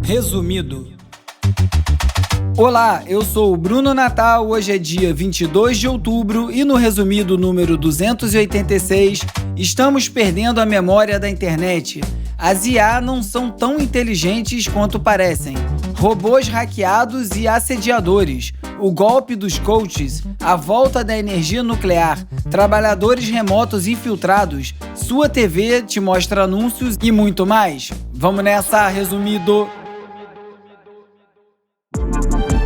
Resumido. Olá, eu sou o Bruno Natal, hoje é dia 22 de outubro e no resumido número 286, estamos perdendo a memória da internet. As IA não são tão inteligentes quanto parecem. Robôs hackeados e assediadores, o golpe dos coaches, a volta da energia nuclear, trabalhadores remotos infiltrados, sua TV te mostra anúncios e muito mais. Vamos nessa, resumido!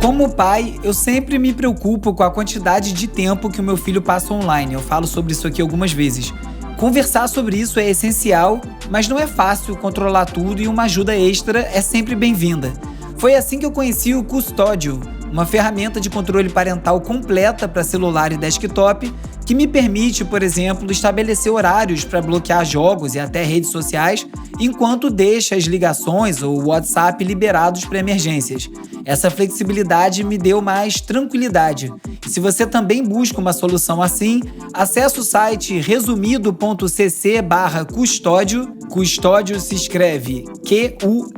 Como pai, eu sempre me preocupo com a quantidade de tempo que o meu filho passa online. Eu falo sobre isso aqui algumas vezes. Conversar sobre isso é essencial, mas não é fácil controlar tudo e uma ajuda extra é sempre bem-vinda. Foi assim que eu conheci o Custódio, uma ferramenta de controle parental completa para celular e desktop que me permite, por exemplo, estabelecer horários para bloquear jogos e até redes sociais, enquanto deixa as ligações ou o WhatsApp liberados para emergências. Essa flexibilidade me deu mais tranquilidade. E se você também busca uma solução assim, acesse o site resumido.cc/custódio. Custódio se escreve Q-U-S-T-O-D-I-O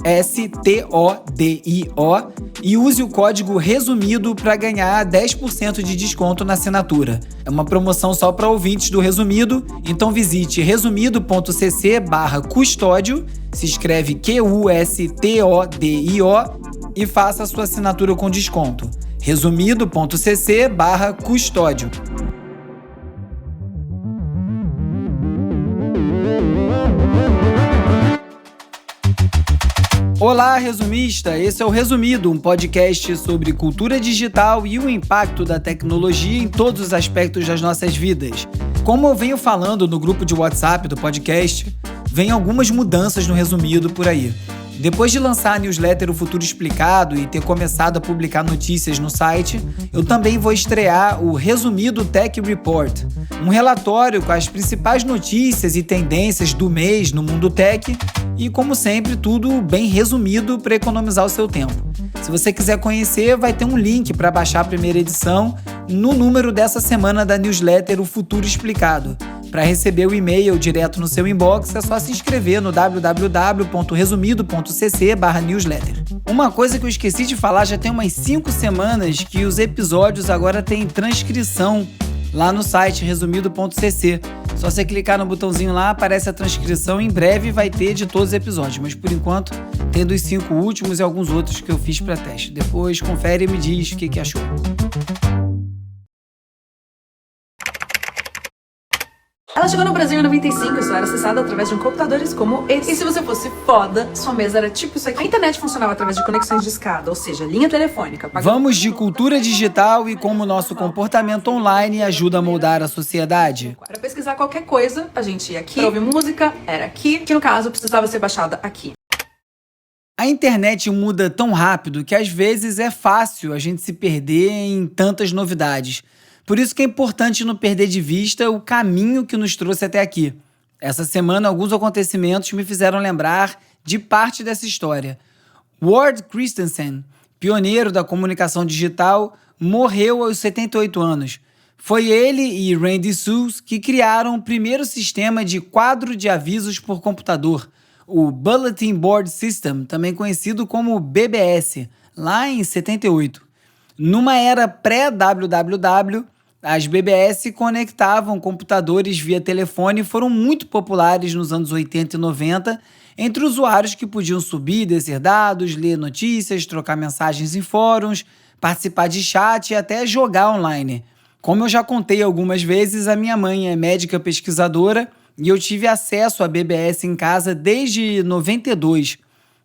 e use o código RESUMIDO para ganhar 10% de desconto na assinatura. É uma promoção só para ouvintes do Resumido, então visite resumido.cc/custódio, se escreve Q-U-S-T-O-D-I-O e faça a sua assinatura com desconto. resumido.cc/custódio. Olá, resumista! Esse é o Resumido, um podcast sobre cultura digital e o impacto da tecnologia em todos os aspectos das nossas vidas. Como eu venho falando no grupo de WhatsApp do podcast, vem algumas mudanças no Resumido por aí. Depois de lançar a newsletter O Futuro Explicado e ter começado a publicar notícias no site, eu também vou estrear o Resumido Tech Report, um relatório com as principais notícias e tendências do mês no mundo tech e, como sempre, tudo bem resumido para economizar o seu tempo. Se você quiser conhecer, vai ter um link para baixar a primeira edição no número dessa semana da newsletter O Futuro Explicado. Para receber o e-mail direto no seu inbox, é só se inscrever no www.resumido.cc/newsletter. Uma coisa que eu esqueci de falar, já tem umas 5 semanas que os episódios agora têm transcrição lá no site resumido.cc. Só você clicar no botãozinho lá, aparece a transcrição, em breve vai ter de todos os episódios, mas por enquanto tem dos 5 últimos e alguns outros que eu fiz para teste. Depois confere e me diz o que achou. Ela chegou no Brasil em 95 e só era acessada através de computadores como esse. E se você fosse foda, sua mesa era tipo isso aqui. A internet funcionava através de conexões de escada, ou seja, linha telefônica. Vamos de cultura digital e como nosso comportamento online ajuda a moldar a sociedade. Para pesquisar qualquer coisa, a gente ia aqui. Para ouvir música, era aqui. Que no caso, precisava ser baixada aqui. A internet muda tão rápido que às vezes é fácil a gente se perder em tantas novidades. Por isso que é importante não perder de vista o caminho que nos trouxe até aqui. Essa semana, alguns acontecimentos me fizeram lembrar de parte dessa história. Ward Christensen, pioneiro da comunicação digital, morreu aos 78 anos. Foi ele e Randy Suess que criaram o primeiro sistema de quadro de avisos por computador, o Bulletin Board System, também conhecido como BBS, lá em 78. Numa era pré-WWW, as BBS conectavam computadores via telefone e foram muito populares nos anos 80 e 90 entre usuários que podiam subir e descer dados, ler notícias, trocar mensagens em fóruns, participar de chat e até jogar online. Como eu já contei algumas vezes, a minha mãe é médica pesquisadora e eu tive acesso à BBS em casa desde 92.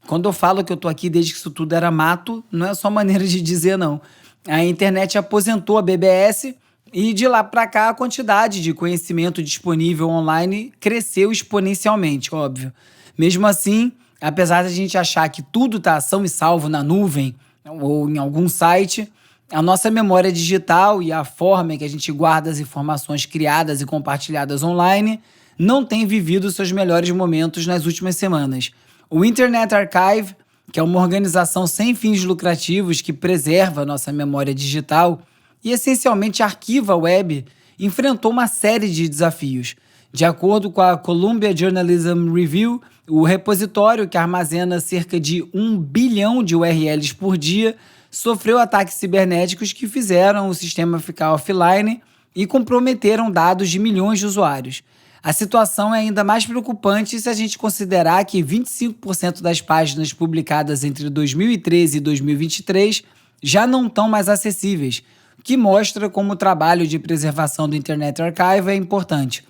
Quando eu falo que eu tô aqui desde que isso tudo era mato, não é só maneira de dizer, não. A internet aposentou a BBS e de lá para cá a quantidade de conhecimento disponível online cresceu exponencialmente, óbvio. Mesmo assim, apesar de a gente achar que tudo está são e salvo na nuvem ou em algum site, a nossa memória digital e a forma em que a gente guarda as informações criadas e compartilhadas online não tem vivido seus melhores momentos nas últimas semanas. O Internet Archive, que é uma organização sem fins lucrativos que preserva a nossa memória digital e essencialmente arquiva a web, enfrentou uma série de desafios. De acordo com a Columbia Journalism Review, o repositório, que armazena cerca de 1 bilhão de URLs por dia, sofreu ataques cibernéticos que fizeram o sistema ficar offline e comprometeram dados de milhões de usuários. A situação é ainda mais preocupante se a gente considerar que 25% das páginas publicadas entre 2013 e 2023 já não estão mais acessíveis, o que mostra como o trabalho de preservação do Internet Archive é importante.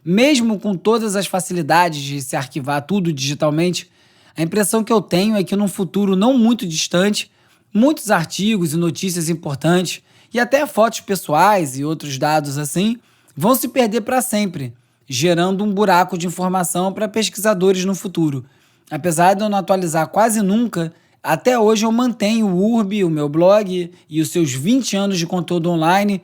Mesmo com todas as facilidades de se arquivar tudo digitalmente, a impressão que eu tenho é que num futuro não muito distante, muitos artigos e notícias importantes, e até fotos pessoais e outros dados assim, vão se perder para sempre, gerando um buraco de informação para pesquisadores no futuro. Apesar de eu não atualizar quase nunca, até hoje eu mantenho o Urb, o meu blog e os seus 20 anos de conteúdo online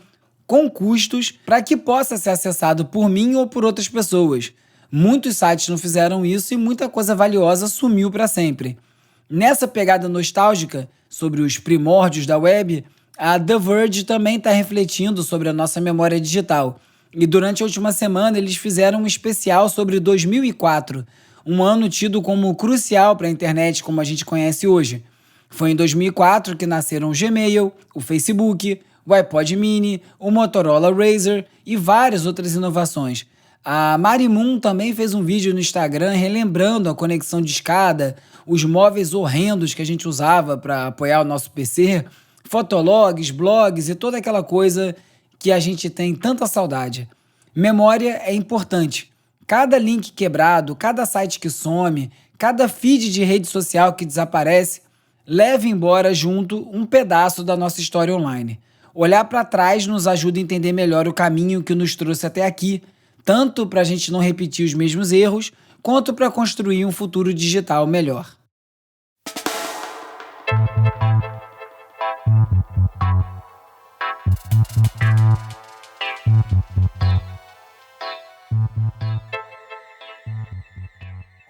com custos para que possa ser acessado por mim ou por outras pessoas. Muitos sites não fizeram isso e muita coisa valiosa sumiu para sempre. Nessa pegada nostálgica sobre os primórdios da web, a The Verge também está refletindo sobre a nossa memória digital. E durante a última semana eles fizeram um especial sobre 2004, um ano tido como crucial para a internet como a gente conhece hoje. Foi em 2004 que nasceram o Gmail, o Facebook, o iPod Mini, o Motorola Razr e várias outras inovações. A Mari Moon também fez um vídeo no Instagram relembrando a conexão de escada, os móveis horrendos que a gente usava para apoiar o nosso PC, fotologs, blogs e toda aquela coisa que a gente tem tanta saudade. Memória é importante. Cada link quebrado, cada site que some, cada feed de rede social que desaparece, leva embora junto um pedaço da nossa história online. Olhar para trás nos ajuda a entender melhor o caminho que nos trouxe até aqui, tanto para a gente não repetir os mesmos erros, quanto para construir um futuro digital melhor.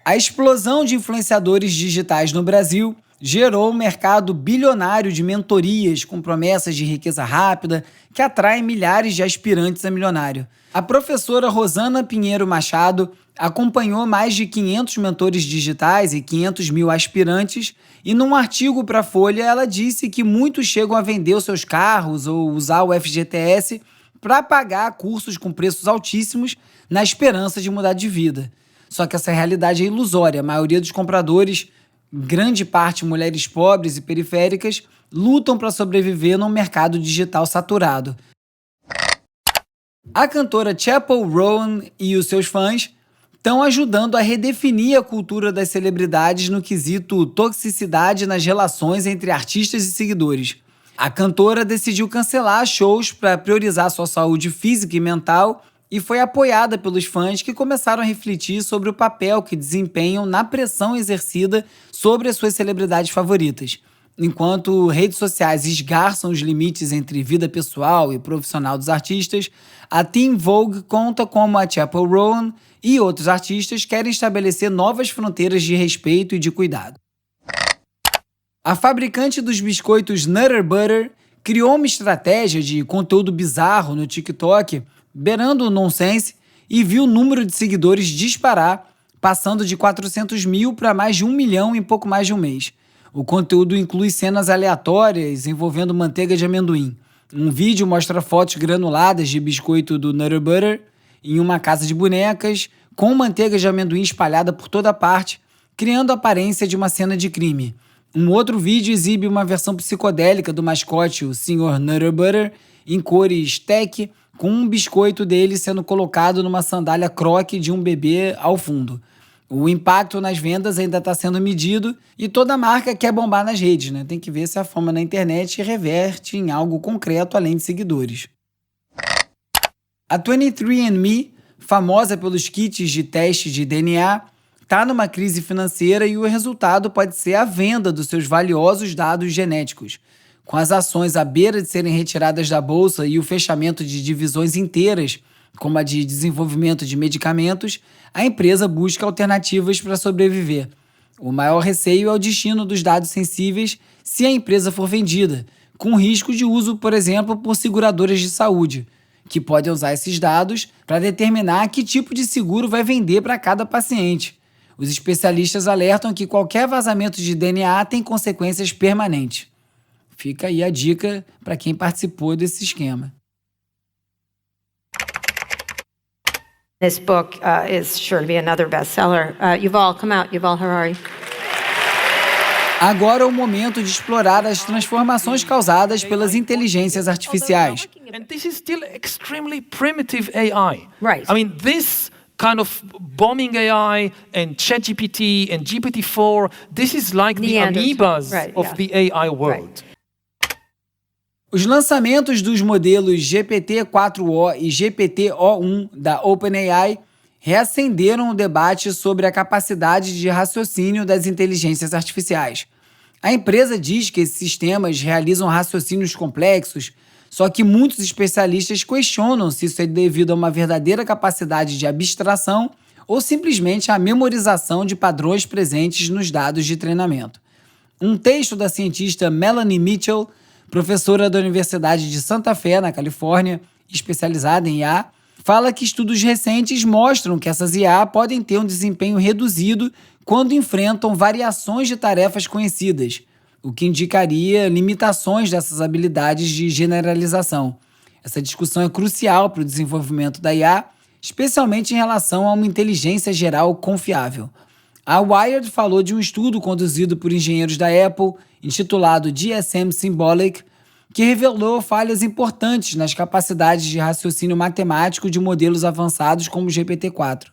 A explosão de influenciadores digitais no Brasil gerou um mercado bilionário de mentorias com promessas de riqueza rápida que atraem milhares de aspirantes a milionário. A professora Rosana Pinheiro Machado acompanhou mais de 500 mentores digitais e 500 mil aspirantes e num artigo para a Folha ela disse que muitos chegam a vender os seus carros ou usar o FGTS para pagar cursos com preços altíssimos na esperança de mudar de vida. Só que essa realidade é ilusória. A maioria dos compradores, grande parte mulheres pobres e periféricas, lutam para sobreviver num mercado digital saturado. A cantora Chappell Roan e os seus fãs estão ajudando a redefinir a cultura das celebridades no quesito toxicidade nas relações entre artistas e seguidores. A cantora decidiu cancelar shows para priorizar sua saúde física e mental e foi apoiada pelos fãs que começaram a refletir sobre o papel que desempenham na pressão exercida sobre as suas celebridades favoritas. Enquanto redes sociais esgarçam os limites entre vida pessoal e profissional dos artistas, a Teen Vogue conta como a Chappell Roan e outros artistas querem estabelecer novas fronteiras de respeito e de cuidado. A fabricante dos biscoitos Nutter Butter criou uma estratégia de conteúdo bizarro no TikTok, beirando o nonsense, e viu o número de seguidores disparar, passando de 400 mil para mais de 1 milhão em pouco mais de um mês. O conteúdo inclui cenas aleatórias envolvendo manteiga de amendoim. Um vídeo mostra fotos granuladas de biscoito do Nutter Butter em uma casa de bonecas, com manteiga de amendoim espalhada por toda parte, criando a aparência de uma cena de crime. Um outro vídeo exibe uma versão psicodélica do mascote, o Sr. Nutter Butter, em cores tech, com um biscoito dele sendo colocado numa sandália croque de um bebê ao fundo. O impacto nas vendas ainda está sendo medido e toda marca quer bombar nas redes, né? Tem que ver se a fama na internet reverte em algo concreto além de seguidores. A 23andMe, famosa pelos kits de teste de DNA, está numa crise financeira e o resultado pode ser a venda dos seus valiosos dados genéticos. Com as ações à beira de serem retiradas da bolsa e o fechamento de divisões inteiras, como a de desenvolvimento de medicamentos, a empresa busca alternativas para sobreviver. O maior receio é o destino dos dados sensíveis se a empresa for vendida, com risco de uso, por exemplo, por seguradoras de saúde, que podem usar esses dados para determinar que tipo de seguro vai vender para cada paciente. Os especialistas alertam que qualquer vazamento de DNA tem consequências permanentes. Fica aí a dica para quem participou desse esquema. This book is sure to be another bestseller. Yuval, come out. Yuval Harari. Agora é o momento de explorar as transformações causadas pelas inteligências artificiais. And this is still extremely primitive AI. Right. I mean, this kind of bombing AI and ChatGPT and GPT-4, this is like the amoebas of the AI world. Os lançamentos dos modelos GPT-4o e GPT-o1 da OpenAI reacenderam o debate sobre a capacidade de raciocínio das inteligências artificiais. A empresa diz que esses sistemas realizam raciocínios complexos, só que muitos especialistas questionam se isso é devido a uma verdadeira capacidade de abstração ou simplesmente à memorização de padrões presentes nos dados de treinamento. Um texto da cientista Melanie Mitchell, professora da Universidade de Santa Fé, na Califórnia, especializada em IA, fala que estudos recentes mostram que essas IA podem ter um desempenho reduzido quando enfrentam variações de tarefas conhecidas, o que indicaria limitações dessas habilidades de generalização. Essa discussão é crucial para o desenvolvimento da IA, especialmente em relação a uma inteligência geral confiável. A Wired falou de um estudo conduzido por engenheiros da Apple, intitulado DSM Symbolic, que revelou falhas importantes nas capacidades de raciocínio matemático de modelos avançados como o GPT-4.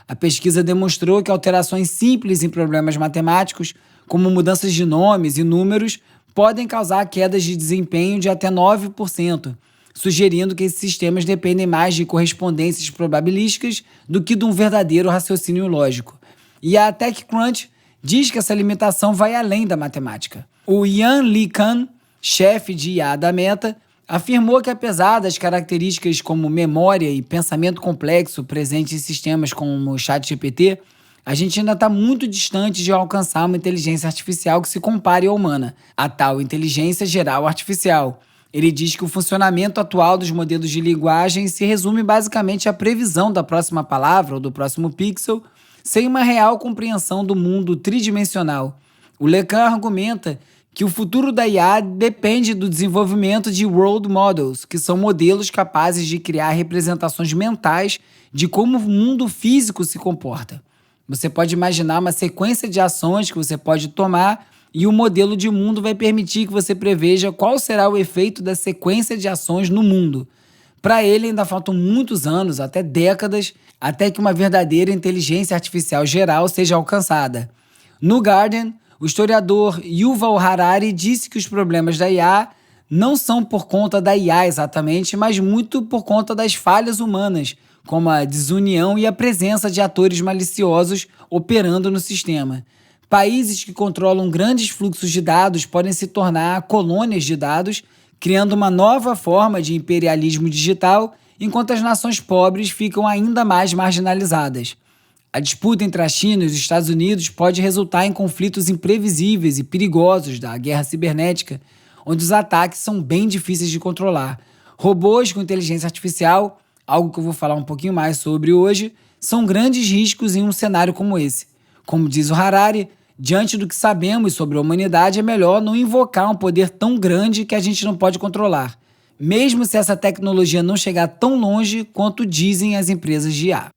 A pesquisa demonstrou que alterações simples em problemas matemáticos, como mudanças de nomes e números, podem causar quedas de desempenho de até 9%, sugerindo que esses sistemas dependem mais de correspondências probabilísticas do que de um verdadeiro raciocínio lógico. E a TechCrunch diz que essa limitação vai além da matemática. O Yan Li Kang, chefe de IA da Meta, afirmou que apesar das características como memória e pensamento complexo presentes em sistemas como o ChatGPT, a gente ainda está muito distante de alcançar uma inteligência artificial que se compare à humana, a tal inteligência geral artificial. Ele diz que o funcionamento atual dos modelos de linguagem se resume basicamente à previsão da próxima palavra ou do próximo pixel, sem uma real compreensão do mundo tridimensional. O Lecan argumenta que o futuro da IA depende do desenvolvimento de world models, que são modelos capazes de criar representações mentais de como o mundo físico se comporta. Você pode imaginar uma sequência de ações que você pode tomar e o modelo de mundo vai permitir que você preveja qual será o efeito da sequência de ações no mundo. Para ele, ainda faltam muitos anos, até décadas, até que uma verdadeira inteligência artificial geral seja alcançada. No Guardian, o historiador Yuval Harari disse que os problemas da IA não são por conta da IA exatamente, mas muito por conta das falhas humanas, como a desunião e a presença de atores maliciosos operando no sistema. Países que controlam grandes fluxos de dados podem se tornar colônias de dados, criando uma nova forma de imperialismo digital, enquanto as nações pobres ficam ainda mais marginalizadas. A disputa entre a China e os Estados Unidos pode resultar em conflitos imprevisíveis e perigosos da guerra cibernética, onde os ataques são bem difíceis de controlar. Robôs com inteligência artificial, algo que eu vou falar um pouquinho mais sobre hoje, são grandes riscos em um cenário como esse. Como diz o Harari, diante do que sabemos sobre a humanidade, é melhor não invocar um poder tão grande que a gente não pode controlar, mesmo se essa tecnologia não chegar tão longe quanto dizem as empresas de IA.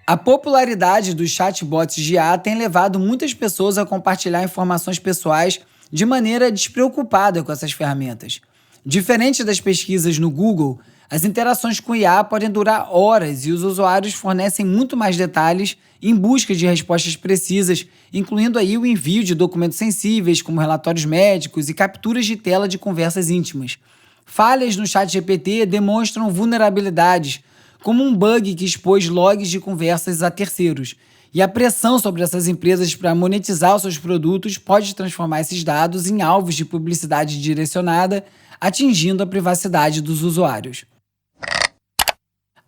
A popularidade dos chatbots de IA tem levado muitas pessoas a compartilhar informações pessoais de maneira despreocupada com essas ferramentas. Diferente das pesquisas no Google, as interações com IA podem durar horas e os usuários fornecem muito mais detalhes em busca de respostas precisas, incluindo aí o envio de documentos sensíveis, como relatórios médicos e capturas de tela de conversas íntimas. Falhas no ChatGPT demonstram vulnerabilidades, como um bug que expôs logs de conversas a terceiros. E a pressão sobre essas empresas para monetizar os seus produtos pode transformar esses dados em alvos de publicidade direcionada, atingindo a privacidade dos usuários.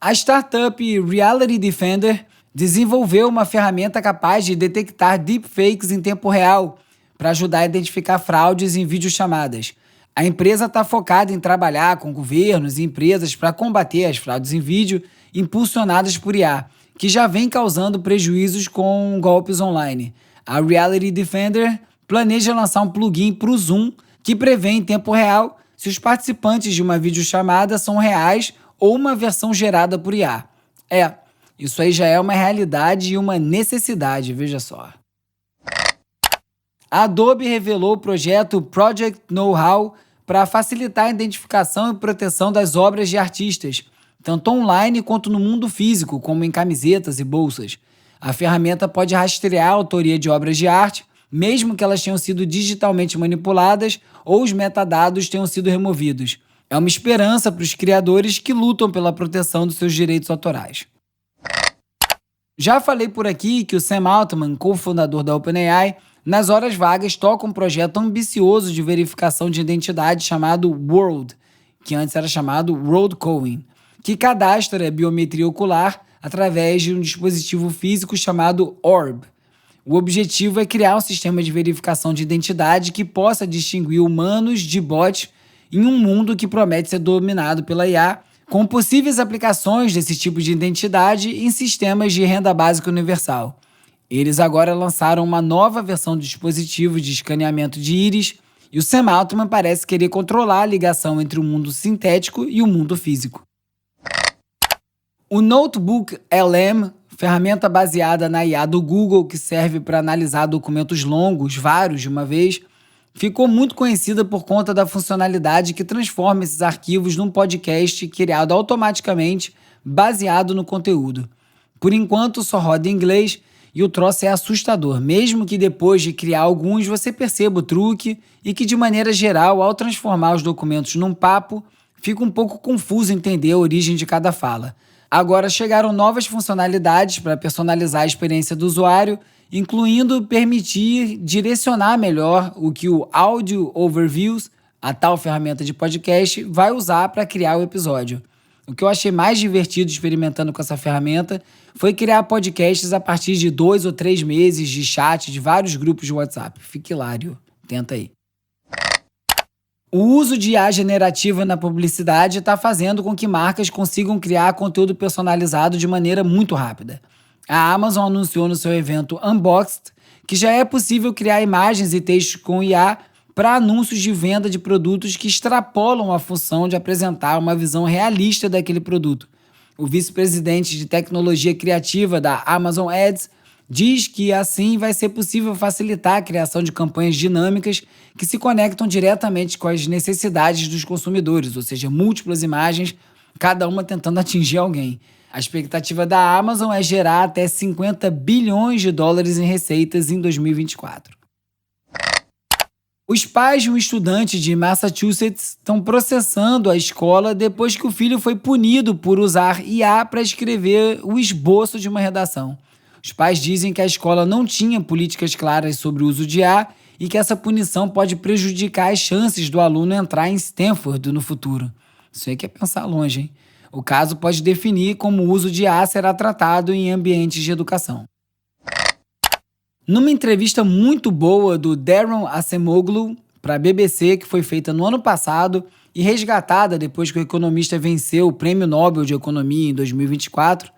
A startup Reality Defender desenvolveu uma ferramenta capaz de detectar deepfakes em tempo real para ajudar a identificar fraudes em videochamadas. A empresa está focada em trabalhar com governos e empresas para combater as fraudes em vídeo impulsionadas por IA, que já vem causando prejuízos com golpes online. A Reality Defender planeja lançar um plugin para o Zoom que prevê em tempo real se os participantes de uma videochamada são reais ou uma versão gerada por IA. Isso aí já é uma realidade e uma necessidade, veja só. A Adobe revelou o projeto Project Know-How para facilitar a identificação e proteção das obras de artistas, tanto online quanto no mundo físico, como em camisetas e bolsas. A ferramenta pode rastrear a autoria de obras de arte, mesmo que elas tenham sido digitalmente manipuladas ou os metadados tenham sido removidos. É uma esperança para os criadores que lutam pela proteção dos seus direitos autorais. Já falei por aqui que o Sam Altman, cofundador da OpenAI, nas horas vagas toca um projeto ambicioso de verificação de identidade chamado World, que antes era chamado WorldCoin, que cadastra a biometria ocular através de um dispositivo físico chamado Orb. O objetivo é criar um sistema de verificação de identidade que possa distinguir humanos de bots em um mundo que promete ser dominado pela IA, com possíveis aplicações desse tipo de identidade em sistemas de renda básica universal. Eles agora lançaram uma nova versão do dispositivo de escaneamento de íris e o Sam Altman parece querer controlar a ligação entre o mundo sintético e o mundo físico. O Notebook LM, ferramenta baseada na IA do Google que serve para analisar documentos longos, vários de uma vez, ficou muito conhecida por conta da funcionalidade que transforma esses arquivos num podcast criado automaticamente baseado no conteúdo. Por enquanto só roda em inglês e o troço é assustador, mesmo que depois de criar alguns você perceba o truque e que de maneira geral, ao transformar os documentos num papo, fica um pouco confuso entender a origem de cada fala. Agora chegaram novas funcionalidades para personalizar a experiência do usuário, incluindo permitir direcionar melhor o que o Audio Overviews, a tal ferramenta de podcast, vai usar para criar o episódio. O que eu achei mais divertido experimentando com essa ferramenta foi criar podcasts a partir de 2 ou 3 meses de chat de vários grupos de WhatsApp. Fica hilário. Tenta aí. O uso de IA generativa na publicidade está fazendo com que marcas consigam criar conteúdo personalizado de maneira muito rápida. A Amazon anunciou no seu evento Unboxed que já é possível criar imagens e textos com IA para anúncios de venda de produtos que extrapolam a função de apresentar uma visão realista daquele produto. O vice-presidente de tecnologia criativa da Amazon Ads diz que assim vai ser possível facilitar a criação de campanhas dinâmicas que se conectam diretamente com as necessidades dos consumidores, ou seja, múltiplas imagens, cada uma tentando atingir alguém. A expectativa da Amazon é gerar até 50 bilhões de dólares em receitas em 2024. Os pais de um estudante de Massachusetts estão processando a escola depois que o filho foi punido por usar IA para escrever o esboço de uma redação. Os pais dizem que a escola não tinha políticas claras sobre o uso de IA e que essa punição pode prejudicar as chances do aluno entrar em Stanford no futuro. Isso aí que é pensar longe, hein? O caso pode definir como o uso de IA será tratado em ambientes de educação. Numa entrevista muito boa do Daron Acemoglu para a BBC, que foi feita no ano passado e resgatada depois que o economista venceu o Prêmio Nobel de Economia em 2024,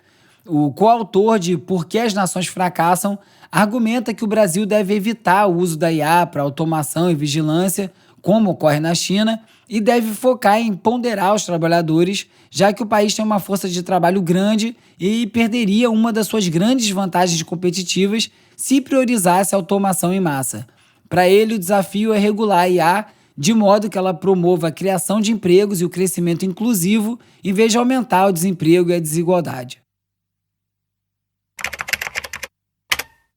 o coautor de Por que as Nações Fracassam argumenta que o Brasil deve evitar o uso da IA para automação e vigilância, como ocorre na China, e deve focar em ponderar os trabalhadores, já que o país tem uma força de trabalho grande e perderia uma das suas grandes vantagens competitivas se priorizasse a automação em massa. Para ele, o desafio é regular a IA de modo que ela promova a criação de empregos e o crescimento inclusivo, em vez de aumentar o desemprego e a desigualdade.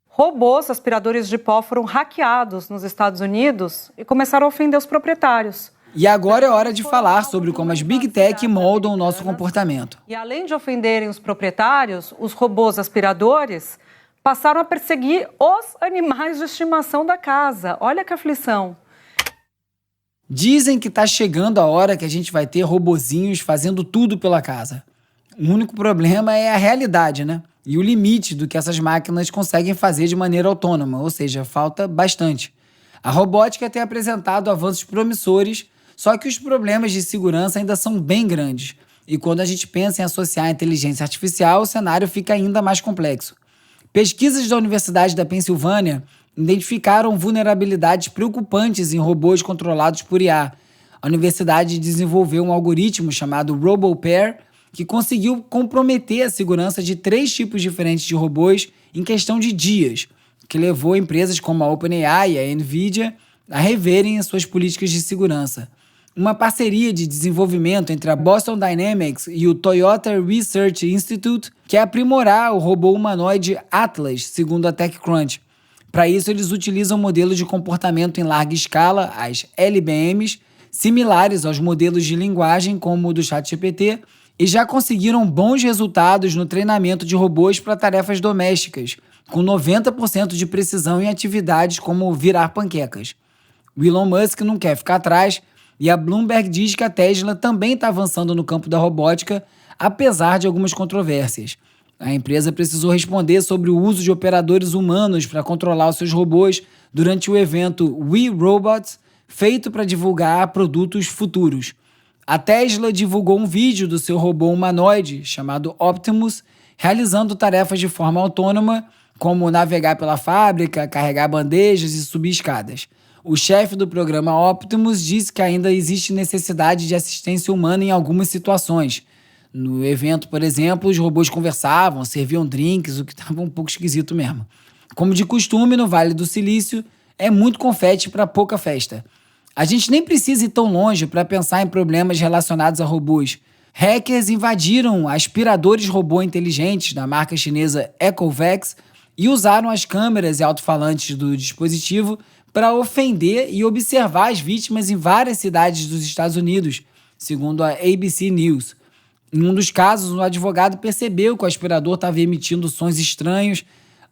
Robôs aspiradores de pó foram hackeados nos Estados Unidos e começaram a ofender os proprietários. E agora é hora de falar sobre como as Big Tech moldam o nosso comportamento. E além de ofenderem os proprietários, os robôs aspiradores passaram a perseguir os animais de estimação da casa. Olha que aflição. Dizem que está chegando a hora que a gente vai ter robozinhos fazendo tudo pela casa. O único problema é a realidade, né? E o limite do que essas máquinas conseguem fazer de maneira autônoma, ou seja, falta bastante. A robótica tem apresentado avanços promissores, só que os problemas de segurança ainda são bem grandes. E quando a gente pensa em associar a inteligência artificial, o cenário fica ainda mais complexo. Pesquisas da Universidade da Pensilvânia identificaram vulnerabilidades preocupantes em robôs controlados por IA. A universidade desenvolveu um algoritmo chamado RoboPair, que conseguiu comprometer a segurança de 3 tipos diferentes de robôs em questão de dias, que levou empresas como a OpenAI e a NVIDIA a reverem as suas políticas de segurança. Uma parceria de desenvolvimento entre a Boston Dynamics e o Toyota Research Institute quer aprimorar o robô humanoide Atlas, segundo a TechCrunch. Para isso, eles utilizam modelos de comportamento em larga escala, as LBMs, similares aos modelos de linguagem como o do ChatGPT, e já conseguiram bons resultados no treinamento de robôs para tarefas domésticas, com 90% de precisão em atividades como virar panquecas. O Elon Musk não quer ficar atrás e a Bloomberg diz que a Tesla também está avançando no campo da robótica, apesar de algumas controvérsias. A empresa precisou responder sobre o uso de operadores humanos para controlar os seus robôs durante o evento We Robots, feito para divulgar produtos futuros. A Tesla divulgou um vídeo do seu robô humanoide, chamado Optimus, realizando tarefas de forma autônoma, como navegar pela fábrica, carregar bandejas e subir escadas. O chefe do programa Optimus disse que ainda existe necessidade de assistência humana em algumas situações. No evento, por exemplo, os robôs conversavam, serviam drinks, o que estava um pouco esquisito mesmo. Como de costume, no Vale do Silício, é muito confete para pouca festa. A gente nem precisa ir tão longe para pensar em problemas relacionados a robôs. Hackers invadiram aspiradores robô inteligentes da marca chinesa Ecovacs e usaram as câmeras e alto-falantes do dispositivo para ofender e observar as vítimas em várias cidades dos Estados Unidos, segundo a ABC News. Em um dos casos, um advogado percebeu que o aspirador estava emitindo sons estranhos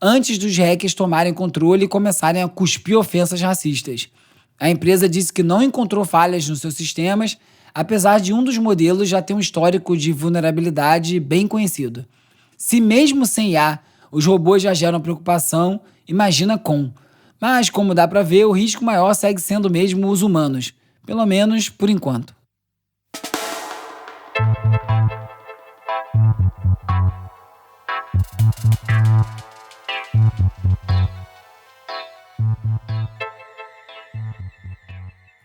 antes dos hackers tomarem controle e começarem a cuspir ofensas racistas. A empresa disse que não encontrou falhas nos seus sistemas, apesar de um dos modelos já ter um histórico de vulnerabilidade bem conhecido. Se mesmo sem IA, os robôs já geram preocupação, imagina com. Mas, como dá para ver, o risco maior segue sendo mesmo os humanos, pelo menos por enquanto.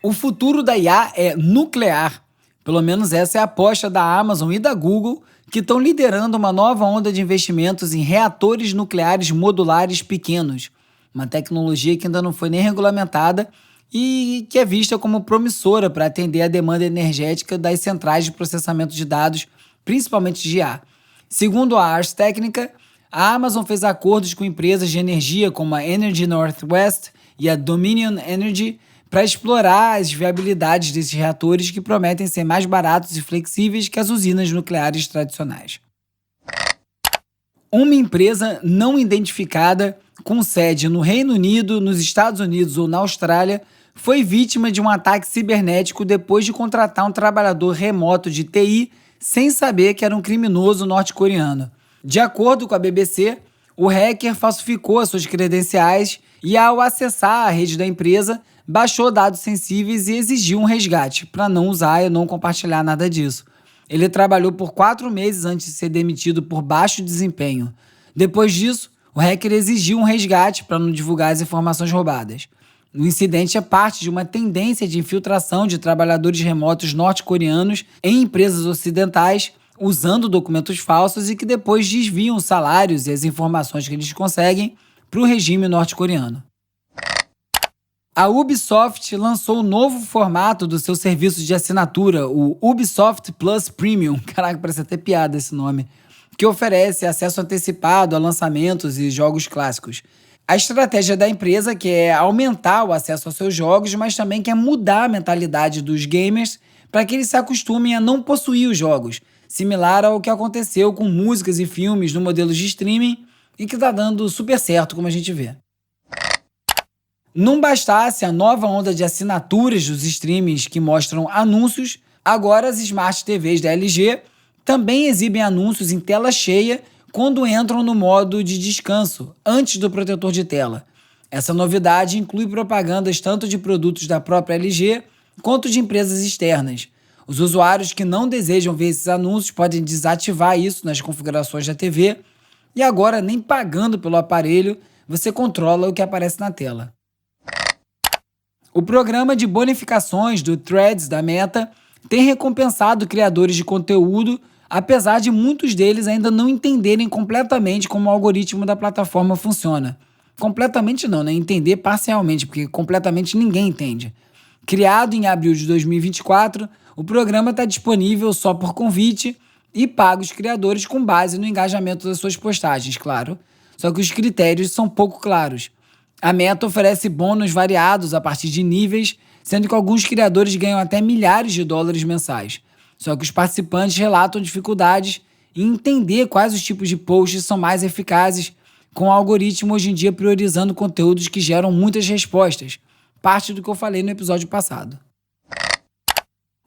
O futuro da IA é nuclear. Pelo menos essa é a aposta da Amazon e da Google, que estão liderando uma nova onda de investimentos em reatores nucleares modulares pequenos, uma tecnologia que ainda não foi nem regulamentada e que é vista como promissora para atender a demanda energética das centrais de processamento de dados, principalmente de IA. Segundo a Ars Technica, a Amazon fez acordos com empresas de energia como a Energy Northwest e a Dominion Energy para explorar as viabilidades desses reatores que prometem ser mais baratos e flexíveis que as usinas nucleares tradicionais. Uma empresa não identificada com sede no Reino Unido, nos Estados Unidos ou na Austrália foi vítima de um ataque cibernético depois de contratar um trabalhador remoto de TI sem saber que era um criminoso norte-coreano. De acordo com a BBC, o hacker falsificou as suas credenciais e, ao acessar a rede da empresa, baixou dados sensíveis e exigiu um resgate, para não usar e não compartilhar nada disso. Ele trabalhou por 4 meses antes de ser demitido por baixo desempenho. Depois disso, o hacker exigiu um resgate para não divulgar as informações roubadas. O incidente é parte de uma tendência de infiltração de trabalhadores remotos norte-coreanos em empresas ocidentais, usando documentos falsos e que depois desviam os salários e as informações que eles conseguem para o regime norte-coreano. A Ubisoft lançou um novo formato do seu serviço de assinatura, o Ubisoft Plus Premium, caraca, parece até piada esse nome, que oferece acesso antecipado a lançamentos e jogos clássicos. A estratégia da empresa que é aumentar o acesso aos seus jogos, mas também quer mudar a mentalidade dos gamers para que eles se acostumem a não possuir os jogos, similar ao que aconteceu com músicas e filmes no modelo de streaming e que está dando super certo, como a gente vê. Não bastasse a nova onda de assinaturas dos streamings que mostram anúncios, agora as Smart TVs da LG também exibem anúncios em tela cheia quando entram no modo de descanso, antes do protetor de tela. Essa novidade inclui propagandas tanto de produtos da própria LG quanto de empresas externas. Os usuários que não desejam ver esses anúncios podem desativar isso nas configurações da TV e agora, nem pagando pelo aparelho, você controla o que aparece na tela. O programa de bonificações do Threads da Meta tem recompensado criadores de conteúdo, apesar de muitos deles ainda não entenderem completamente como o algoritmo da plataforma funciona. Completamente não, né? Entender parcialmente, porque completamente ninguém entende. Criado em abril de 2024, o programa está disponível só por convite e paga os criadores com base no engajamento das suas postagens, claro. Só que os critérios são pouco claros. A Meta oferece bônus variados a partir de níveis, sendo que alguns criadores ganham até milhares de dólares mensais. Só que os participantes relatam dificuldades em entender quais os tipos de posts são mais eficazes, com o algoritmo hoje em dia priorizando conteúdos que geram muitas respostas, parte do que eu falei no episódio passado.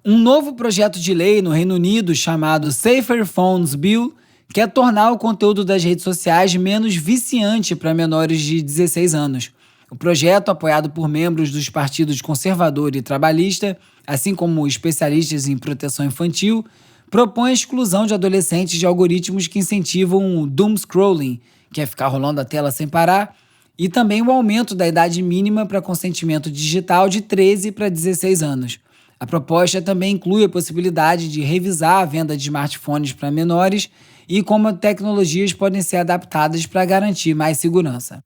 Um novo projeto de lei no Reino Unido chamado Safer Phones Bill quer tornar o conteúdo das redes sociais menos viciante para menores de 16 anos. O projeto, apoiado por membros dos partidos conservador e trabalhista, assim como especialistas em proteção infantil, propõe a exclusão de adolescentes de algoritmos que incentivam o doom scrolling, que é ficar rolando a tela sem parar, e também o aumento da idade mínima para consentimento digital de 13 para 16 anos. A proposta também inclui a possibilidade de revisar a venda de smartphones para menores e como tecnologias podem ser adaptadas para garantir mais segurança.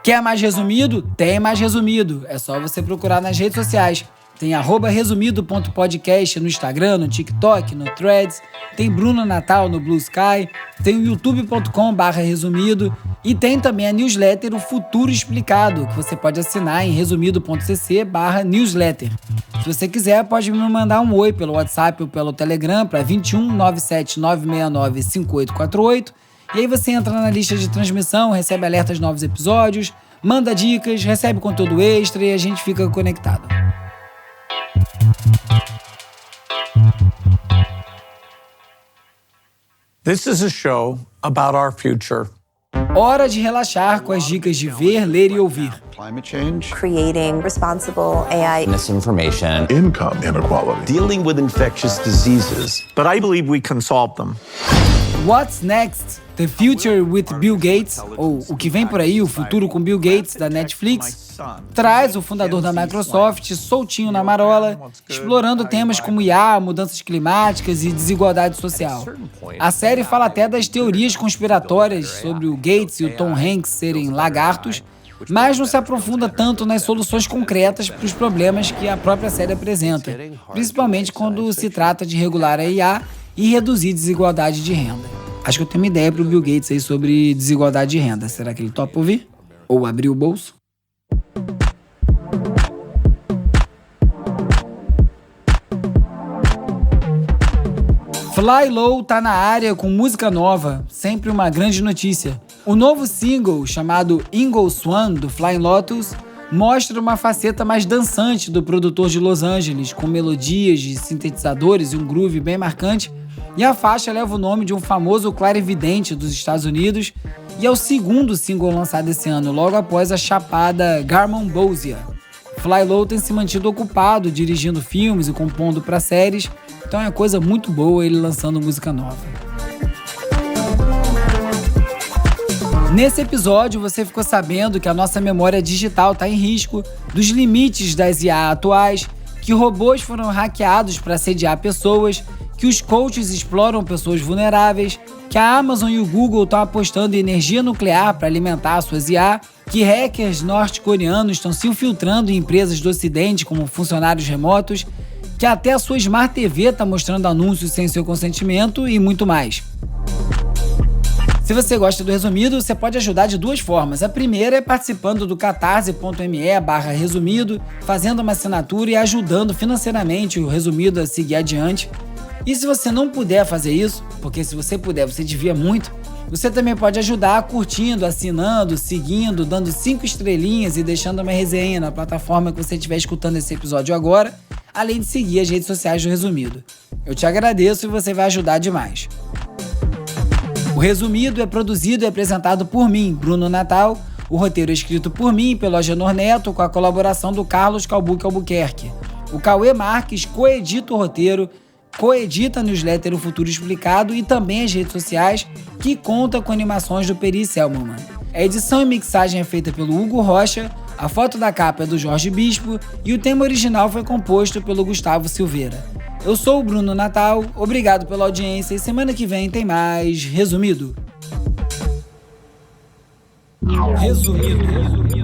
Quer mais resumido? Tem mais resumido. É só você procurar nas redes sociais. Tem @resumido.podcast no Instagram, no TikTok, no Threads. Tem Bruno Natal no Blue Sky. Tem o youtube.com/resumido. E tem também a newsletter O Futuro Explicado, que você pode assinar em resumido.cc/newsletter. Se você quiser, pode me mandar um oi pelo WhatsApp ou pelo Telegram para 21 97 969 5848. E aí você entra na lista de transmissão, recebe alertas de novos episódios, manda dicas, recebe conteúdo extra e a gente fica conectado. This is a show about our future. Hora de relaxar com as dicas de ver, ler e ouvir. Climate change, creating responsible AI, misinformation, income inequality, dealing with infectious diseases. But I believe we can solve them. What's Next? The Future with Bill Gates, ou O que vem por aí, o futuro com Bill Gates, da Netflix, traz o fundador da Microsoft soltinho na marola, explorando temas como IA, mudanças climáticas e desigualdade social. A série fala até das teorias conspiratórias sobre o Gates e o Tom Hanks serem lagartos, mas não se aprofunda tanto nas soluções concretas para os problemas que a própria série apresenta, principalmente quando se trata de regular a IA e reduzir desigualdade de renda. Acho que eu tenho uma ideia pro Bill Gates aí sobre desigualdade de renda. Será que ele topa ouvir? Ou abrir o bolso? Fly Low tá na área com música nova, sempre uma grande notícia. O novo single, chamado Ingo Swan, do Flying Lotus, mostra uma faceta mais dançante do produtor de Los Angeles, com melodias de sintetizadores e um groove bem marcante, e a faixa leva o nome de um famoso clarividente dos Estados Unidos e é o segundo single lançado esse ano, logo após a chapada Garmon Bozia. Fly Low tem se mantido ocupado dirigindo filmes e compondo para séries, então é uma coisa muito boa ele lançando música nova. Nesse episódio você ficou sabendo que a nossa memória digital está em risco, dos limites das IA atuais, que robôs foram hackeados para assediar pessoas, que os coaches exploram pessoas vulneráveis, que a Amazon e o Google estão apostando em energia nuclear para alimentar suas IA, que hackers norte-coreanos estão se infiltrando em empresas do Ocidente como funcionários remotos, que até a sua Smart TV está mostrando anúncios sem seu consentimento e muito mais. Se você gosta do Resumido, você pode ajudar de duas formas. A primeira é participando do catarse.me/resumido, fazendo uma assinatura e ajudando financeiramente o Resumido a seguir adiante. E se você não puder fazer isso, porque se você puder, você devia muito, você também pode ajudar curtindo, assinando, seguindo, dando 5 estrelinhas e deixando uma resenha na plataforma que você estiver escutando esse episódio agora. além de seguir as redes sociais do Resumido. Eu te agradeço e você vai ajudar demais. O Resumido é produzido e apresentado por mim, Bruno Natal. O roteiro é escrito por mim e pelo Agenor Neto, com a colaboração do Carlos Calbuque Albuquerque. O Cauê Marques coedita o roteiro, coedita a newsletter O Futuro Explicado e também as redes sociais, que conta com animações do Peri Selmanman. A edição e mixagem é feita pelo Hugo Rocha, a foto da capa é do Jorge Bispo e o tema original foi composto pelo Gustavo Silveira. Eu sou o Bruno Natal, obrigado pela audiência e semana que vem tem mais Resumido. Resumido.